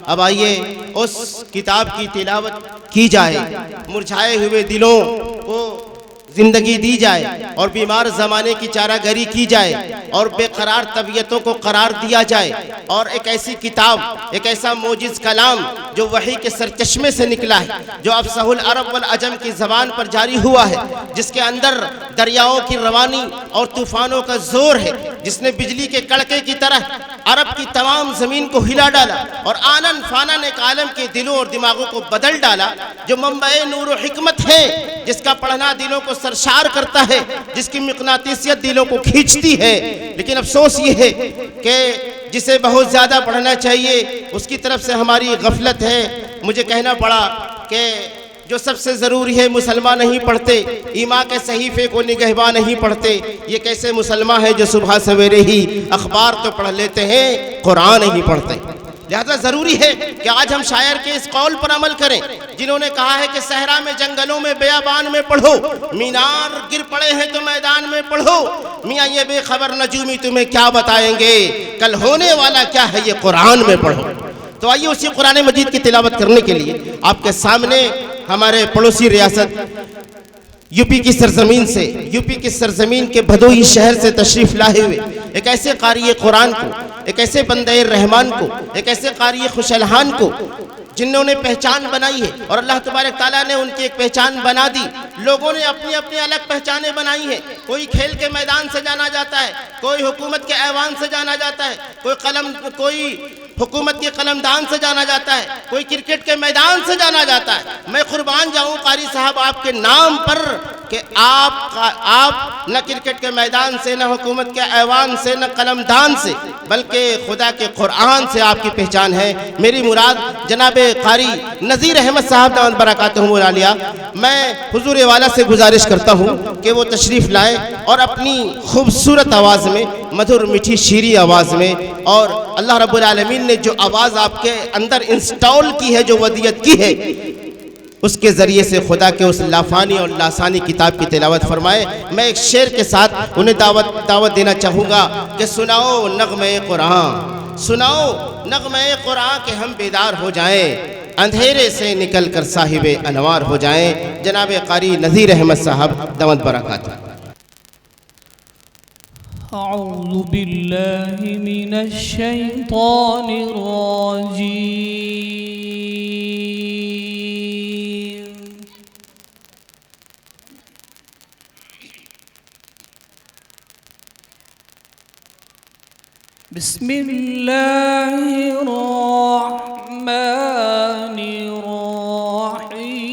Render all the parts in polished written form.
अब आइए उस किताब की तिलावत की जाए, मुरझाए हुए दिलों को जिंदगी दी जाए और बीमार ज़माने की चारागरी की जाए और बेकरार तबीयतों को करार दिया जाए। और एक ऐसी किताब, एक ऐसा मोजिज़ कलाम जो वही के सरचश्मे से निकला है, जो अफ़सहुल अरब वल अजम की ज़बान पर जारी हुआ है, जिसके अंदर दरियाओं की रवानी और तूफ़ानों का जोर है, जिसने बिजली के कड़के की तरह अरब की तमाम ज़मीन को हिला डाला और आनन फानन एक आलम के दिलों और दिमागों को बदल डाला, जो मंबए नूर और हिकमत है, जिसका पढ़ना दिलों को सरशार करता है, जिसकी मिक़नातीसियत दिलों को खींचती है। लेकिन अफसोस ये है कि जिसे बहुत ज़्यादा पढ़ना चाहिए उसकी तरफ से हमारी गफलत है। मुझे कहना पड़ा कि जो सबसे ज़रूरी है मुसलमान नहीं पढ़ते, ईमा के सहीफ़े को निगहबान नहीं पढ़ते। ये कैसे मुसलमान है जो सुबह सवेरे ही अखबार तो पढ़ लेते हैं, कुरान नहीं पढ़ते। लिहाजा ज़रूरी है कि आज हम शायर के इस कौल पर अमल करें, जिन्होंने कहा है कि सहरा में, जंगलों में, बेयाबान में पढ़ो, मीनार गिर पड़े हैं तो मैदान में पढ़ो, मियाँ ये बेखबर नजूमी तुम्हें क्या बताएंगे, कल होने वाला क्या है ये कुरान में पढ़ो। तो आइए उसी कुरान मजीद की तिलावत करने के लिए आपके सामने हमारे पड़ोसी रियासत यूपी की सरजमीन से, यूपी की सरजमीन के भदोही शहर से तशरीफ़ लाए हुए एक ऐसे कारी कुरान को, एक ऐसे बंदे रहमान को, एक ऐसे कारी खुशलहान को जिन्होंने पहचान बनाई है और अल्लाह तबारक ताला ने उनकी एक पहचान बना दी। लोगों ने अपनी अपनी अलग पहचानें बनाई हैं। कोई खेल के मैदान से जाना जाता है, कोई हुकूमत के ऐवान से जाना जाता है, कोई हुकूमत के कलमदान से जाना जाता है, कोई क्रिकेट के मैदान से जाना जाता है। मैं कुर्बान जाऊं कारी साहब आपके नाम पर कि आप न क्रिकेट के मैदान से, न हुकूमत के ऐवान से, न कलमदान से, बल्कि खुदा के कुरान से आपकी पहचान है। मेरी मुराद जनाब कारी नज़ीर अहमद साहब दामद बरकातहुम आलिया, मैं हुजूर वाला से गुजारिश करता हूँ कि वो तशरीफ़ लाए और अपनी खूबसूरत आवाज़ में, मधुर मीठी शीरी आवाज़ में, और अल्लाह रब्बुल आलमीन ने जो आवाज़ आपके अंदर इंस्टॉल की है, जो वदियत की है, उसके ज़रिए से खुदा के उस लाफानी और लासानी किताब की तिलावत फरमाए। मैं एक शेर के साथ उन्हें दावत देना चाहूँगा कि सुनाओ नग़्मे कुरान, सुनाओ नग़्मे कुरान के हम बेदार हो जाएं, अंधेरे से निकल कर साहिबे अनवार हो जाएं। जनाब कारी नज़ीर अहमद साहब दामद बरकातहू। अऊज़ु बिल्लाहि मिनश शैतानिर रजीम। बिस्मिल्लाहिर रहमानिर रहीम।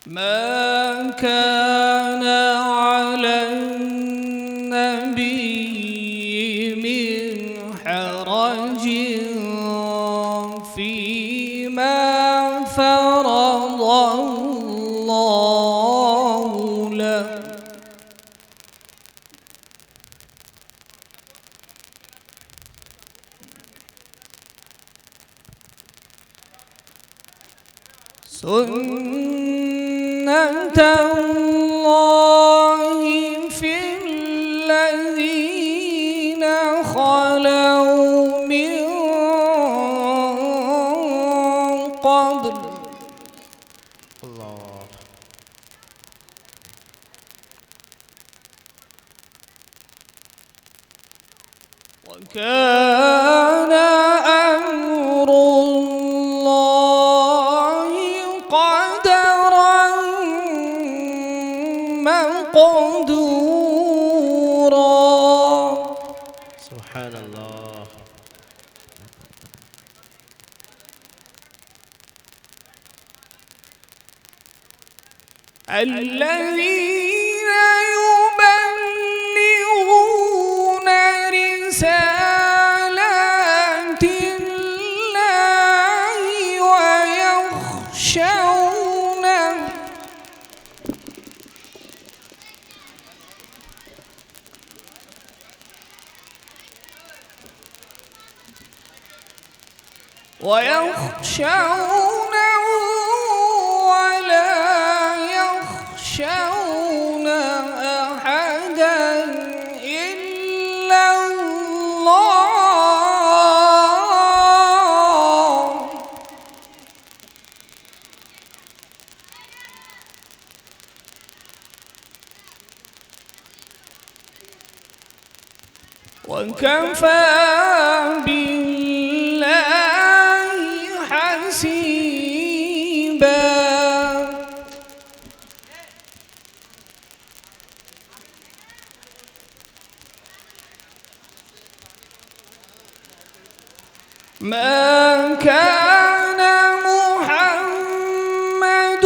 मा कान अला नबी मिन हरजिन फीमा फरज़ल्लाहु लहु सुन्नतल्लाहि फिल्लज़ीना खलौ मिन क़ब्ल वकान अम्रुल्लाहि क़दरन मक़दूरा। सुब्हानल्लाह। الذين يبلغون رسالات الله ويخشونه ويخشونه ولا يخشون أحدا إلا الله. وكفى بالله حسيبا. ما كان محمد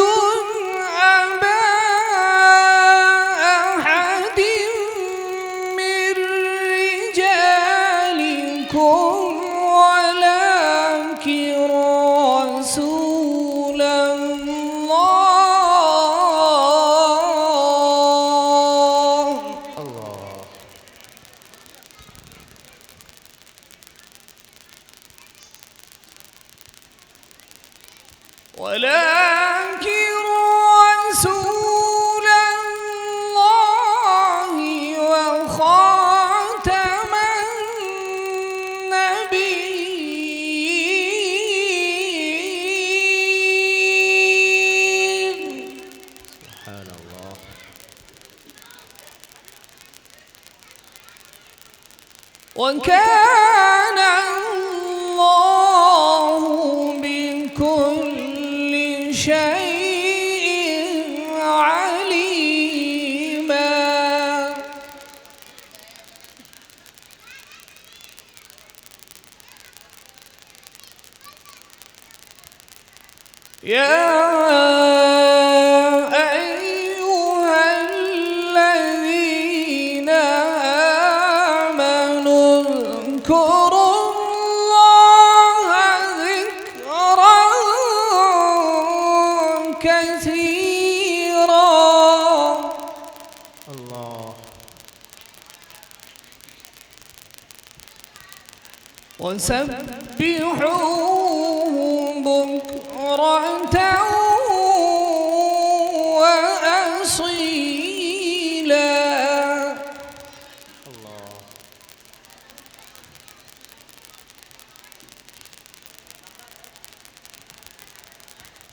أبا أحد من رجالكم ولكن رسول الله. ولكن رسول الله وخاتم النبيين. سبحان الله. وكان الله بكل شيء عليما. يا أيها الذين آمنوا اذكروا الله ذكرا كثيرا. الله. وسبحوه بكرة وأصيلا. الله.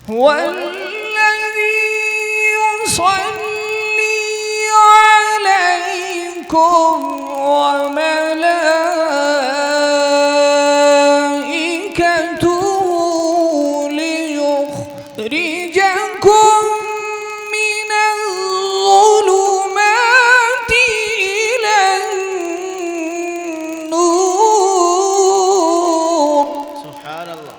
هو الذي يصلي عليكم وملائكته ليخرجكم من الظلمات إلى النور. سبحان الله.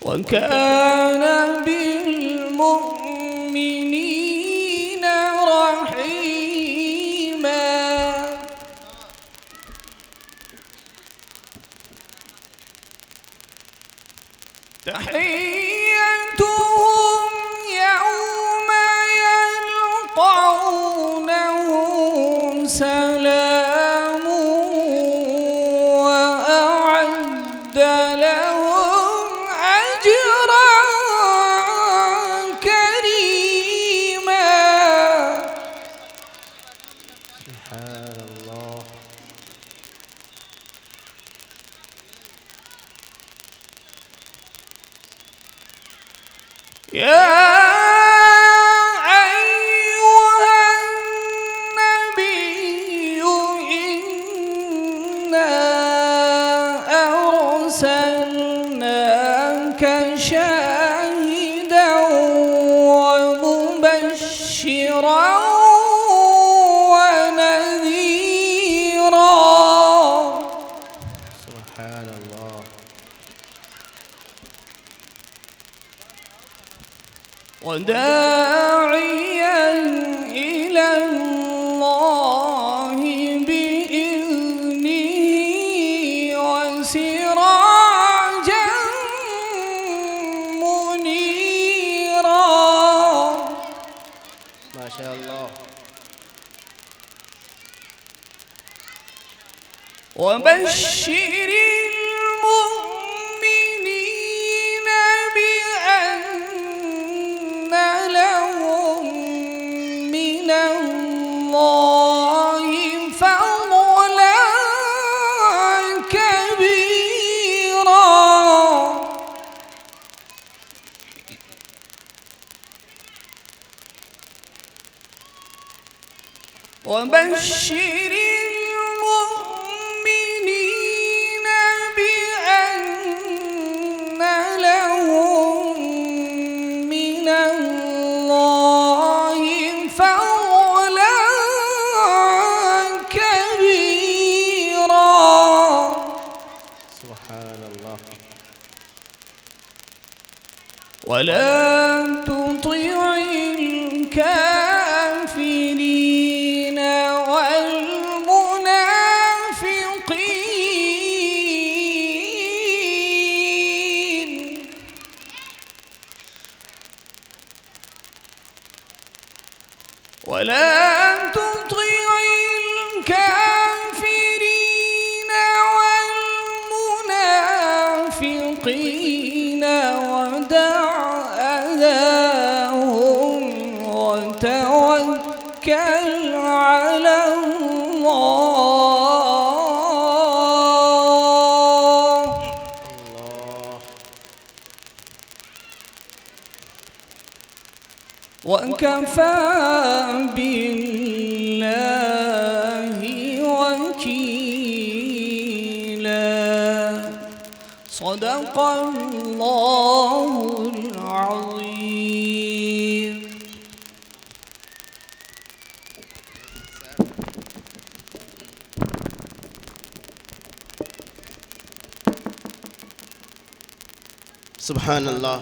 وكان بالمؤمنين رحيما. تحيتهم يوم يلقونه سلام وأعد لهم أجرا كريما. سبحان الله. يا أيها النبي إنا أرسلناك شاهدا ومبشرا ونذيرا. سبحان الله. وداعيا إلى الله بإذنه وسراجا منيرا. ما شاء الله. وبشر المؤمنين بأن لهم من الله فضلا كبيرا. وبشر المؤمنين بأن لهم من الله فضلا كبيرا. سبحان الله. ولا تطع الكافرين والمنافقين ولا تطع الكافرين والمنافقين ودع أذاهم وتوكل على الله. وكفى بالله وكيلا. صدق الله العظيم. सुभान अल्लाह।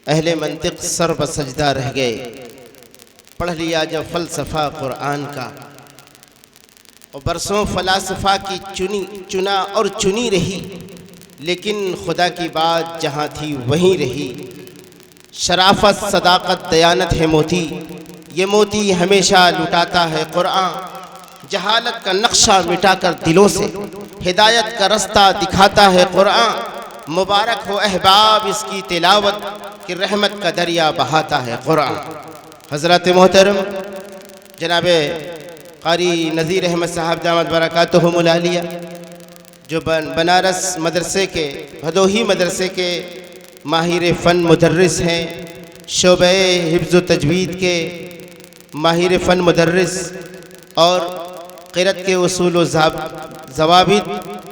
अहले मंतिक सर बसजदा रह गए। पढ़ लिया जब फ़लसफ़ा कुरान का, और बरसों फ़लासफ़ा की चुना और चुनी रही, लेकिन खुदा की बात जहाँ थी वहीं रही। शराफत सदाकत दयानत है मोती, ये मोती हमेशा लुटाता है कुरान। जहालत का नक्शा मिटाकर दिलों से हिदायत का रास्ता दिखाता है कुरान। मुबारक हो अहबाब इसकी तिलावत कि रहमत का दरिया बहाता है कुरान। हज़रत मोहतरम जनाब क़ारी नज़ीर अहमद साहब दामद बरकातुहुमुल आलिया, जो बनारस मदरसे के भदोही मदरसे के माहिर फ़न मुदर्रिस हैं, शोबे हिफ्ज़ व तजवीद के माहिर फ़न मुदर्रिस और क़िरत के उसूल व ज़वाबित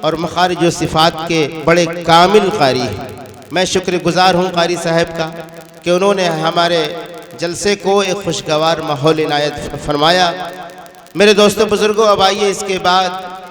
और मखारिज व सिफ़ात के बड़े कामिल क़ारी हैं। मैं शुक्रगुज़ार हूँ क़ारी साहब का कि उन्होंने हमारे जलसे को एक खुशगवार माहौल इनायत फरमाया। मेरे दोस्तों बुज़ुर्गों, अब आइए इसके बाद